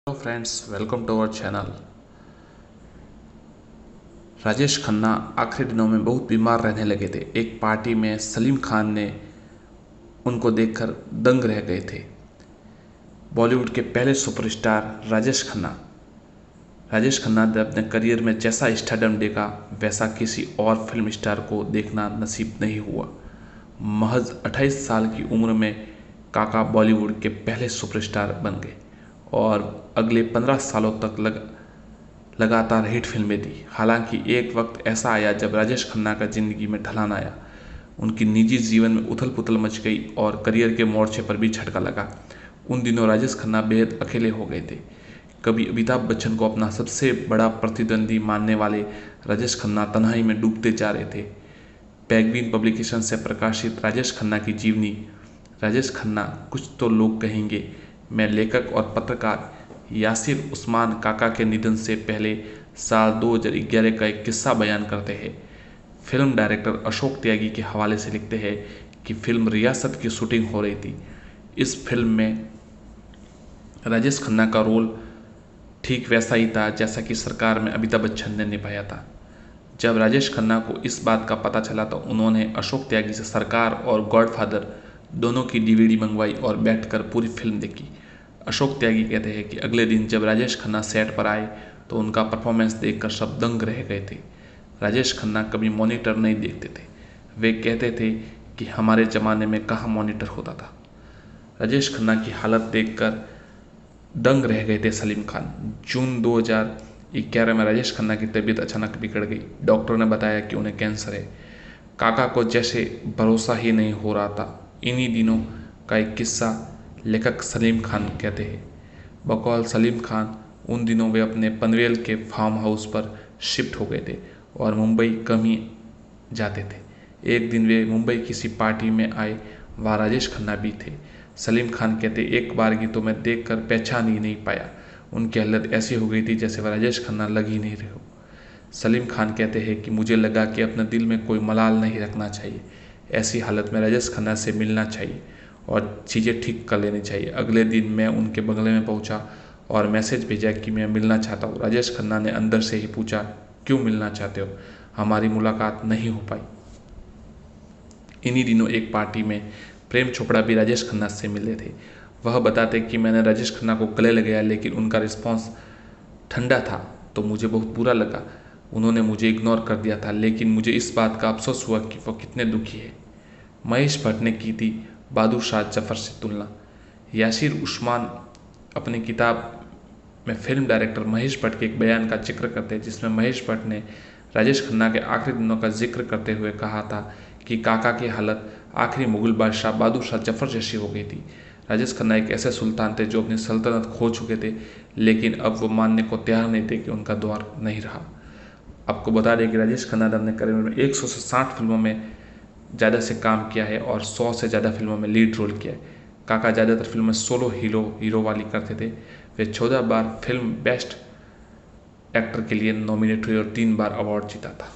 Hello friends, welcome to our channel. Rajesh Khanna आखिरी दिनों में बहुत बीमार रहने लगे थे। एक पार्टी में सलीम खान ने उनको देखकर दंग रह गए थे। बॉलीवुड के पहले सुपरस्टार राजेश खन्ना ने अपने करियर में जैसा स्टारडम देखा वैसा किसी और फिल्म स्टार को देखना नसीब नहीं हुआ। महज 28 साल की उम्र में काका बॉलीवुड के पहले सुपरस्टार बन गए और अगले 15 सालों तक लगातार हिट फिल्में दी। हालांकि एक वक्त ऐसा आया जब राजेश खन्ना का जिंदगी में ढलान आया। उनकी निजी जीवन में उथल पुथल मच गई और करियर के मोर्चे पर भी झटका लगा। उन दिनों राजेश खन्ना बेहद अकेले हो गए थे। कभी अमिताभ बच्चन को अपना सबसे बड़ा प्रतिद्वंदी मानने वाले राजेश खन्ना तन्हाई में डूबते जा रहे थे। पेंगुइन पब्लिकेशन से प्रकाशित राजेश खन्ना की जीवनी। राजेश खन्ना, कुछ तो लोग कहेंगे, में लेखक और पत्रकार यासिर उस्मान काका के निधन से पहले साल 2011 का एक किस्सा बयान करते हैं। फिल्म डायरेक्टर अशोक त्यागी के हवाले से लिखते हैं कि फिल्म रियासत की शूटिंग हो रही थी। इस फिल्म में राजेश खन्ना का रोल ठीक वैसा ही था जैसा कि सरकार में अमिताभ बच्चन ने निभाया था। जब राजेश खन्ना को इस बात का पता चला तो उन्होंने अशोक त्यागी से सरकार और गॉडफादर दोनों की डीवीडी मंगवाई और बैठकर पूरी फिल्म देखी। अशोक त्यागी कहते हैं कि अगले दिन जब राजेश खन्ना सेट पर आए तो उनका परफॉर्मेंस देखकर सब दंग रह गए थे। राजेश खन्ना कभी मॉनिटर नहीं देखते थे। वे कहते थे कि हमारे ज़माने में कहाँ मॉनिटर होता था। राजेश खन्ना की हालत देखकर दंग रह गए थे सलीम खान। जून 2011 में राजेश खन्ना की तबीयत अचानक बिगड़ गई। डॉक्टर ने बताया कि उन्हें कैंसर है। काका को जैसे भरोसा ही नहीं हो रहा था। इन्हीं दिनों का एक किस्सा लेखक सलीम खान कहते हैं। बकौल सलीम खान, उन दिनों वे अपने पनवेल के फार्म हाउस पर शिफ्ट हो गए थे और मुंबई कम ही जाते थे। एक दिन वे मुंबई किसी पार्टी में आए, वहाँ राजेश खन्ना भी थे। सलीम खान कहते, एक बारगी तो मैं देखकर पहचान ही नहीं पाया। उनकी हालत ऐसी हो गई थी जैसे वह राजेश खन्ना लग ही नहीं रहे हो। सलीम खान कहते हैं कि मुझे लगा कि अपने दिल में कोई मलाल नहीं रखना चाहिए। ऐसी हालत में राजेश खन्ना से मिलना चाहिए और चीज़ें ठीक कर लेनी चाहिए। अगले दिन मैं उनके बंगले में पहुंचा और मैसेज भेजा कि मैं मिलना चाहता हूँ। राजेश खन्ना ने अंदर से ही पूछा, क्यों मिलना चाहते हो? हमारी मुलाकात नहीं हो पाई। इन्हीं दिनों एक पार्टी में प्रेम चोपड़ा भी राजेश खन्ना से मिले थे। वह बताते कि मैंने राजेश खन्ना को गले लगाया लेकिन उनका रिस्पॉन्स ठंडा था तो मुझे बहुत बुरा लगा। उन्होंने मुझे इग्नोर कर दिया था, लेकिन मुझे इस बात का अफसोस हुआ कि वह कितने दुखी है। महेश भट्ट ने की थी बहादुर शाह जफर से तुलना। यासिर उस्मान अपनी किताब में फिल्म डायरेक्टर महेश भट्ट के एक बयान का जिक्र करते हैं जिसमें महेश भट्ट ने राजेश खन्ना के आखिरी दिनों का जिक्र करते हुए कहा था कि काका की हालत आखिरी मुगल बादशाह बहादुर शाह जफर जैसी हो गई थी। राजेश खन्ना एक ऐसे सुल्तान थे जो अपनी सल्तनत खो चुके थे, लेकिन अब वो मानने को तैयार नहीं थे कि उनका दौर नहीं रहा। आपको बता दें कि राजेश खन्ना ने अपने करियर में 100 से 60 फिल्मों में ज़्यादा से काम किया है और 100 से ज़्यादा फिल्मों में लीड रोल किया है। काका ज़्यादातर फिल्मों में सोलो हीरो वाली करते थे। वे 14 बार फिल्म बेस्ट एक्टर के लिए नॉमिनेट हुए और 3 बार अवार्ड जीता था।